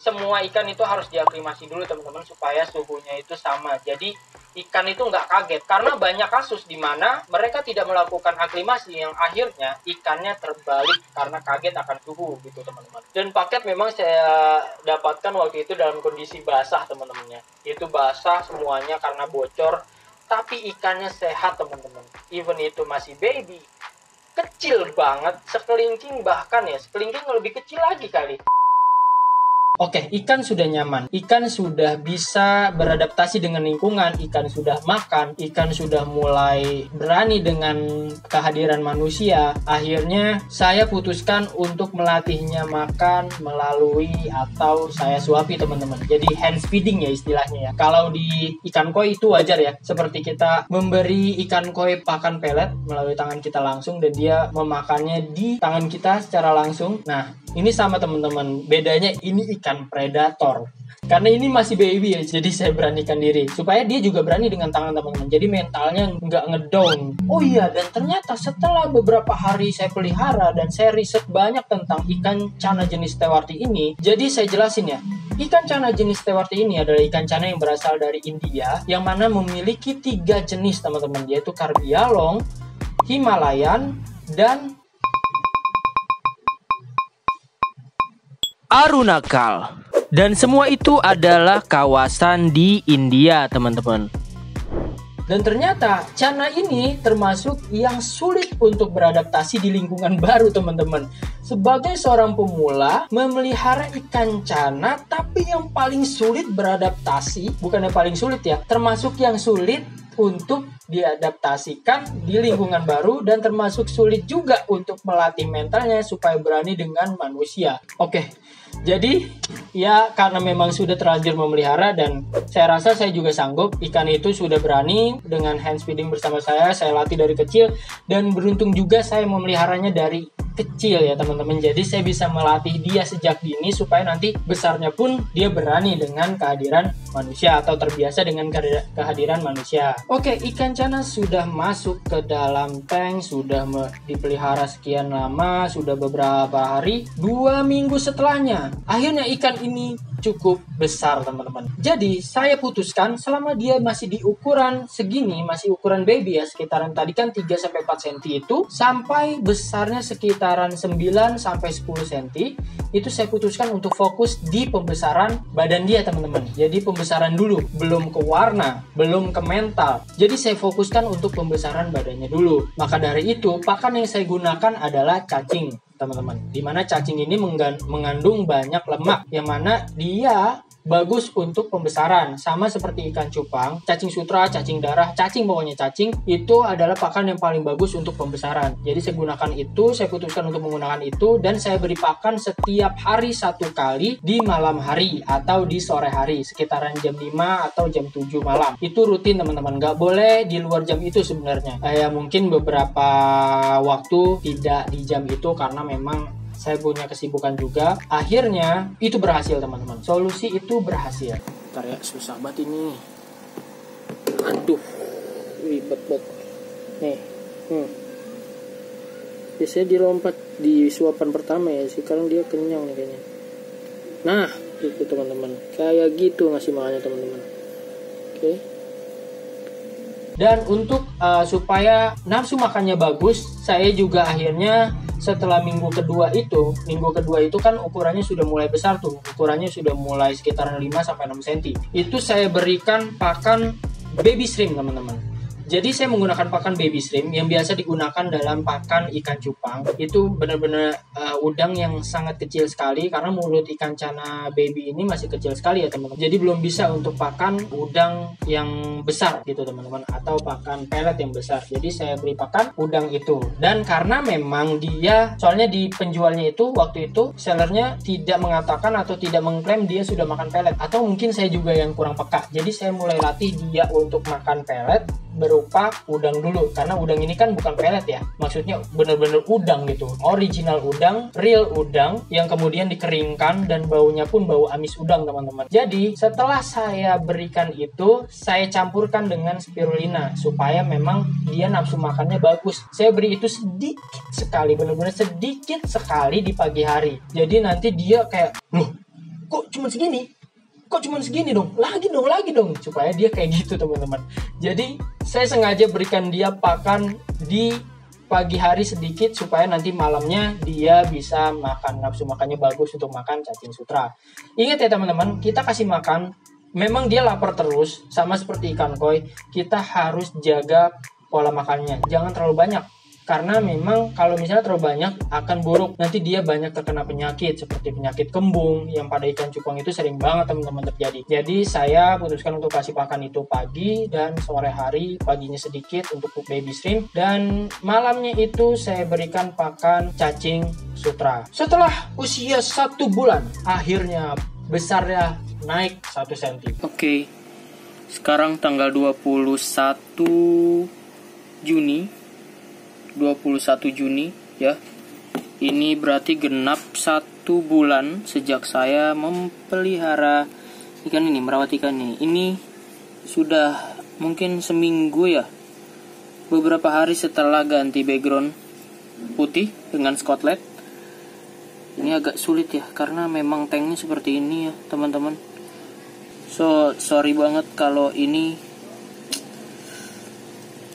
semua ikan itu harus diaklimasi dulu teman-teman, supaya suhunya itu sama. Jadi ikan itu nggak kaget, karena banyak kasus di mana mereka tidak melakukan aklimasi yang akhirnya ikannya terbalik karena kaget akan suhu gitu teman-teman. Dan paket memang saya dapatkan waktu itu dalam kondisi basah teman-temannya. Itu basah semuanya karena bocor, tapi ikannya sehat teman-teman. Even itu masih baby, kecil banget, sekelingking bahkan ya, sekelingking lebih kecil lagi kali. Oke, ikan sudah nyaman, ikan sudah bisa beradaptasi dengan lingkungan, ikan sudah makan, ikan sudah mulai berani dengan kehadiran manusia. Akhirnya saya putuskan untuk melatihnya makan melalui atau saya suapi teman-teman. Jadi hands feeding ya istilahnya ya. Kalau di ikan koi itu wajar ya, seperti kita memberi ikan koi pakan pelet melalui tangan kita langsung dan dia memakannya di tangan kita secara langsung. Nah, ini sama teman-teman, bedanya ini ikan predator. Karena ini masih baby ya, jadi saya beranikan diri. Supaya dia juga berani dengan tangan teman-teman. Jadi mentalnya nggak ngedown. Oh iya, dan ternyata setelah beberapa hari saya pelihara dan saya riset banyak tentang ikan cana jenis tewarti ini. Jadi saya jelasin ya, ikan cana jenis tewarti ini adalah ikan cana yang berasal dari India, yang mana memiliki 3 jenis teman-teman, yaitu Karbialong, Himalayan, dan Arunakal. Dan semua itu adalah kawasan di India teman-teman. Dan ternyata cana ini termasuk yang sulit untuk beradaptasi di lingkungan baru teman-teman. Sebagai seorang pemula memelihara ikan cana, tapi yang paling sulit beradaptasi, bukan yang paling sulit ya, termasuk yang sulit untuk diadaptasikan di lingkungan baru, dan termasuk sulit juga untuk melatih mentalnya supaya berani dengan manusia. Oke, jadi ya karena memang sudah terlanjur memelihara dan saya rasa saya juga sanggup, ikan itu sudah berani dengan hands feeding bersama saya latih dari kecil, dan beruntung juga saya memeliharanya dari kecil ya teman-teman. Jadi saya bisa melatih dia sejak dini supaya nanti besarnya pun dia berani dengan kehadiran manusia atau terbiasa dengan kehadiran manusia. Oke, ikan cana sudah masuk ke dalam tank, sudah dipelihara sekian lama, sudah beberapa hari, 2 minggu setelahnya akhirnya ikan ini cukup besar teman-teman. Jadi saya putuskan selama dia masih di ukuran segini, masih ukuran baby ya, sekitaran tadi kan 3-4 cm itu, sampai besarnya sekitaran 9-10 cm, itu saya putuskan untuk fokus di pembesaran badan dia teman-teman. Jadi pembesaran dulu, belum ke warna, belum ke mental. Jadi saya fokuskan untuk pembesaran badannya dulu. Maka dari itu pakan yang saya gunakan adalah cacing teman-teman, dimana cacing ini mengandung banyak lemak, yang mana dia bagus untuk pembesaran. Sama seperti ikan cupang, cacing sutra, cacing darah, pokoknya cacing itu adalah pakan yang paling bagus untuk pembesaran. Jadi saya gunakan itu, saya putuskan untuk menggunakan itu, dan saya beri pakan setiap hari 1 kali di malam hari atau di sore hari sekitaran jam 5 atau jam 7 malam. Itu rutin teman-teman, nggak boleh di luar jam itu sebenarnya. Mungkin beberapa waktu tidak di jam itu karena memang saya punya kesibukan juga. Akhirnya itu berhasil teman-teman. Solusi itu berhasil. Bentar ya, susah banget ini. Aduh, ribet banget. Nih, biasanya dilompat di suapan pertama ya. Sekarang dia kenyang nih kayaknya. Nah, itu teman-teman. Kayak gitu ngasih makannya teman-teman. Oke. Dan untuk supaya nafsu makannya bagus, saya juga akhirnya setelah minggu kedua itu kan ukurannya sudah mulai besar tuh, ukurannya sudah mulai sekitaran 5-6 cm. Itu saya berikan pakan baby shrimp teman-teman. Jadi saya menggunakan pakan baby shrimp yang biasa digunakan dalam pakan ikan cupang. Itu benar-benar udang yang sangat kecil sekali, karena mulut ikan cana baby ini masih kecil sekali ya teman-teman. Jadi belum bisa untuk pakan udang yang besar gitu teman-teman, atau pakan pelet yang besar. Jadi saya beri pakan udang itu. Dan karena memang dia, soalnya di penjualnya itu waktu itu sellernya tidak mengatakan atau tidak mengklaim dia sudah makan pelet, atau mungkin saya juga yang kurang peka. Jadi saya mulai latih dia untuk makan pelet berupa udang dulu, karena udang ini kan bukan pelet ya, maksudnya bener-bener udang gitu, original udang, real udang yang kemudian dikeringkan dan baunya pun bau amis udang teman-teman. Jadi setelah saya berikan itu, saya campurkan dengan spirulina supaya memang dia nafsu makannya bagus. Saya beri itu sedikit sekali, bener-bener sedikit sekali di pagi hari. Jadi nanti dia kayak, loh kok cuma segini dong, lagi dong, supaya dia kayak gitu teman-teman. Jadi saya sengaja berikan dia pakan di pagi hari sedikit supaya nanti malamnya dia bisa makan, nafsu makannya bagus untuk makan cacing sutra. Ingat ya teman-teman, kita kasih makan, memang dia lapar terus, sama seperti ikan koi, kita harus jaga pola makannya, jangan terlalu banyak. Karena memang kalau misalnya terlalu banyak akan buruk. Nanti dia banyak terkena penyakit seperti penyakit kembung yang pada ikan cupang itu sering banget teman-teman terjadi. Jadi saya putuskan untuk kasih pakan itu pagi dan sore hari, paginya sedikit untuk baby shrimp dan malamnya itu saya berikan pakan cacing sutra. Setelah usia 1 bulan akhirnya besarnya naik 1 cm. Oke. Sekarang tanggal 21 Juni ya. Ini berarti genap 1 bulan sejak saya memelihara ikan ini, merawat ikan ini. Ini sudah mungkin seminggu ya. Beberapa hari setelah ganti background putih dengan Scotland. Ini agak sulit ya karena memang tanknya seperti ini ya, teman-teman. So, sorry banget kalau ini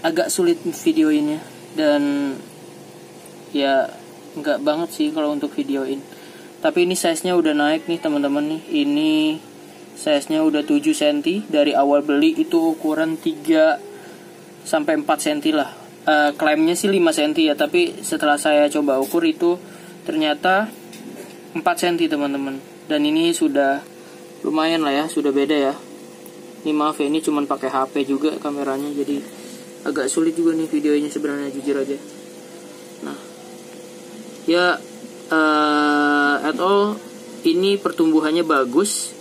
agak sulit videoinnya. Dan ya nggak banget sih kalau untuk videoin. Tapi ini size-nya udah naik nih teman-teman nih. Ini size-nya udah 7 cm. Dari awal beli itu ukuran 3 sampai 4 cm lah. Klaimnya sih 5 cm ya, tapi setelah saya coba ukur itu ternyata 4 cm teman-teman. Dan ini sudah lumayan lah ya, sudah beda ya. Ini maaf ya, ini cuman pakai HP juga kameranya, jadi agak sulit juga nih videonya sebenarnya, jujur aja. Nah, ya at all ini pertumbuhannya bagus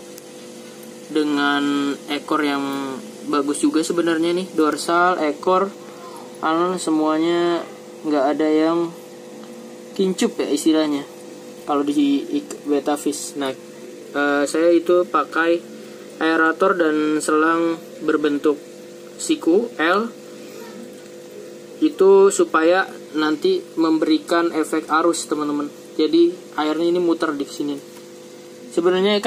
dengan ekor yang bagus juga sebenarnya nih, dorsal, ekor, semuanya nggak ada yang kincup ya istilahnya kalau di betta fish. Nah, saya itu pakai aerator dan selang berbentuk siku L itu supaya nanti memberikan efek arus teman-teman. Jadi airnya ini muter di sini. Sebenarnya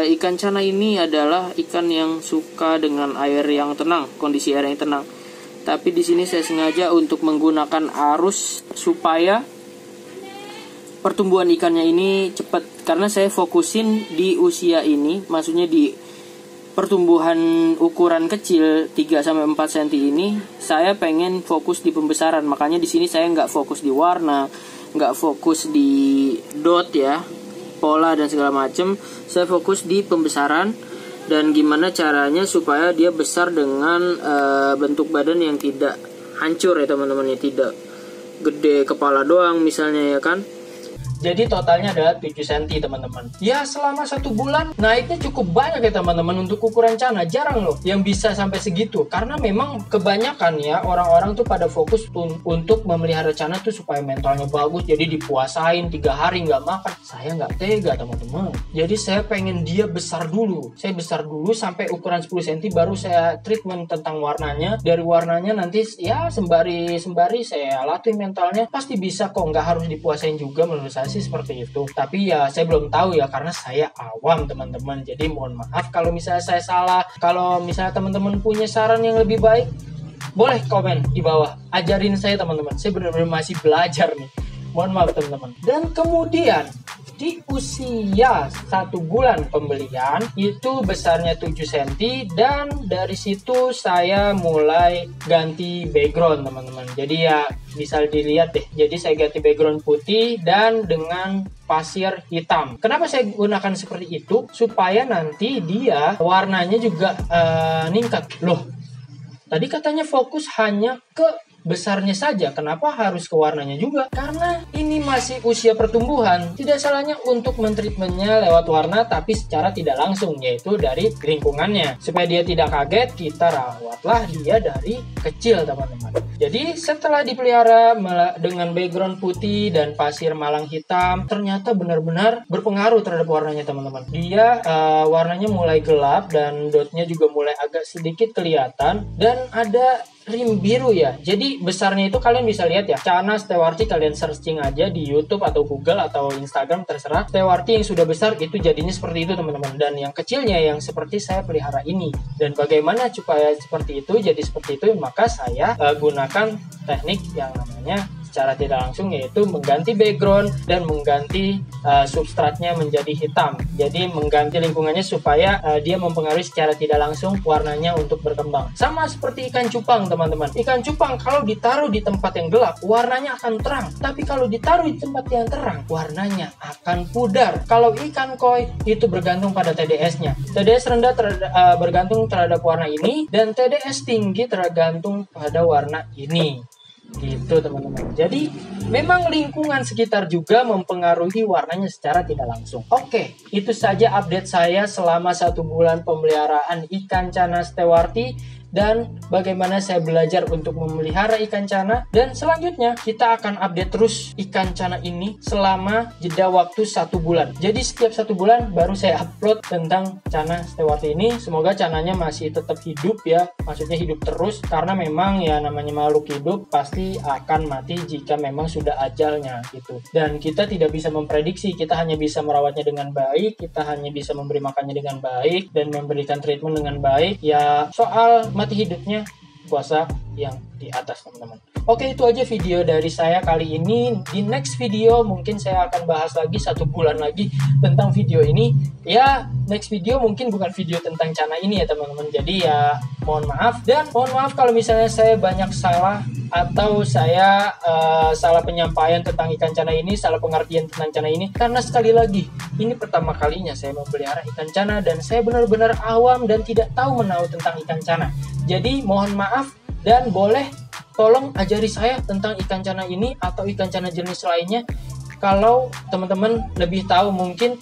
ikan cana ini adalah ikan yang suka dengan air yang tenang, kondisi air yang tenang. Tapi di sini saya sengaja untuk menggunakan arus supaya pertumbuhan ikannya ini cepat. Karena saya fokusin di usia ini, maksudnya di pertumbuhan ukuran kecil 3-4 cm ini, saya pengen fokus di pembesaran. Makanya di sini saya nggak fokus di warna, nggak fokus di dot ya, pola dan segala macam. Saya fokus di pembesaran dan gimana caranya supaya dia besar dengan bentuk badan yang tidak hancur ya teman-teman, ya tidak gede kepala doang misalnya ya kan. Jadi totalnya adalah 7 cm teman-teman. Ya selama 1 bulan naiknya cukup banyak ya teman-teman untuk ukuran cana. Jarang loh yang bisa sampai segitu. Karena memang kebanyakan ya orang-orang tuh pada fokus untuk memelihara cana tuh supaya mentalnya bagus. Jadi dipuasain 3 hari nggak makan. Saya nggak tega teman-teman. Jadi saya pengen dia besar dulu. Saya besar dulu sampai ukuran 10 cm baru saya treatment tentang warnanya. Dari warnanya nanti ya sembari saya latih mentalnya. Pasti bisa kok, nggak harus dipuasain juga menurut saya sih seperti itu. Tapi ya saya belum tahu ya karena saya awam teman-teman. Jadi mohon maaf kalau misalnya saya salah. Kalau misalnya teman-teman punya saran yang lebih baik, boleh komen di bawah. Ajarin saya teman-teman. Saya benar-benar masih belajar nih. Mohon maaf teman-teman. Dan kemudian di usia 1 bulan pembelian itu besarnya 7 cm dan dari situ saya mulai ganti background teman-teman. Jadi ya bisa dilihat deh. Jadi saya ganti background putih dan dengan pasir hitam. Kenapa saya gunakan seperti itu? Supaya nanti dia warnanya juga ningkat. Loh, tadi katanya fokus hanya ke besarnya saja, kenapa harus ke warnanya juga? Karena ini masih usia pertumbuhan. Tidak salahnya untuk mentreatmentnya lewat warna, tapi secara tidak langsung, yaitu dari lingkungannya. Supaya dia tidak kaget, kita rawatlah dia dari kecil teman-teman. Jadi setelah dipelihara dengan background putih dan pasir malang hitam, ternyata benar-benar berpengaruh terhadap warnanya teman-teman. Dia warnanya mulai gelap dan dotnya juga mulai agak sedikit kelihatan dan ada rim biru ya. Jadi besarnya itu kalian bisa lihat ya, Chana Stewarti, kalian searching aja di YouTube atau Google atau Instagram terserah. Stewarti yang sudah besar itu jadinya seperti itu teman-teman, dan yang kecilnya yang seperti saya pelihara ini. Dan bagaimana supaya seperti itu jadi seperti itu, maka saya gunakan teknik yang namanya secara tidak langsung, yaitu mengganti background dan mengganti substratnya menjadi hitam. Jadi mengganti lingkungannya supaya dia mempengaruhi secara tidak langsung warnanya untuk berkembang. Sama seperti ikan cupang teman-teman. Ikan cupang kalau ditaruh di tempat yang gelap warnanya akan terang, tapi kalau ditaruh di tempat yang terang warnanya akan pudar. Kalau ikan koi itu bergantung pada TDS-nya. TDS rendah bergantung terhadap warna ini, dan TDS tinggi tergantung pada warna ini. Gitu teman-teman. Jadi memang lingkungan sekitar juga mempengaruhi warnanya secara tidak langsung. Oke, itu saja update saya selama 1 bulan pemeliharaan ikan Chana Stewarti dan bagaimana saya belajar untuk memelihara ikan Chana. Dan selanjutnya kita akan update terus ikan Chana ini selama jeda waktu 1 bulan. Jadi setiap 1 bulan baru saya upload tentang Chana Stewarti ini. Semoga Chananya masih tetap hidup ya, maksudnya hidup terus, karena memang ya namanya makhluk hidup pasti akan mati jika memang sudah ajalnya gitu. Dan kita tidak bisa memprediksi, kita hanya bisa merawatnya dengan baik, kita hanya bisa memberi makannya dengan baik dan memberikan treatment dengan baik. Ya soal mati hidupnya kuasa yang di atas teman-teman. Oke, itu aja video dari saya kali ini. Di next video mungkin saya akan bahas lagi 1 bulan lagi tentang video ini. Ya, next video mungkin bukan video tentang Chana ini ya teman-teman. Jadi ya mohon maaf, dan mohon maaf kalau misalnya saya banyak salah atau saya salah penyampaian tentang ikan Chana ini, salah pengertian tentang Chana ini, karena sekali lagi ini pertama kalinya saya memelihara ikan Chana dan saya benar-benar awam dan tidak tahu menahu tentang ikan Chana. Jadi mohon maaf, dan boleh tolong ajari saya tentang ikan Chana ini atau ikan Chana jenis lainnya kalau teman-teman lebih tahu mungkin.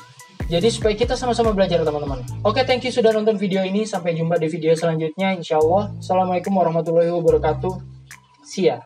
Jadi supaya kita sama-sama belajar teman-teman. Oke, thank you sudah nonton video ini. Sampai jumpa di video selanjutnya insya Allah. Assalamualaikum warahmatullahi wabarakatuh. See ya.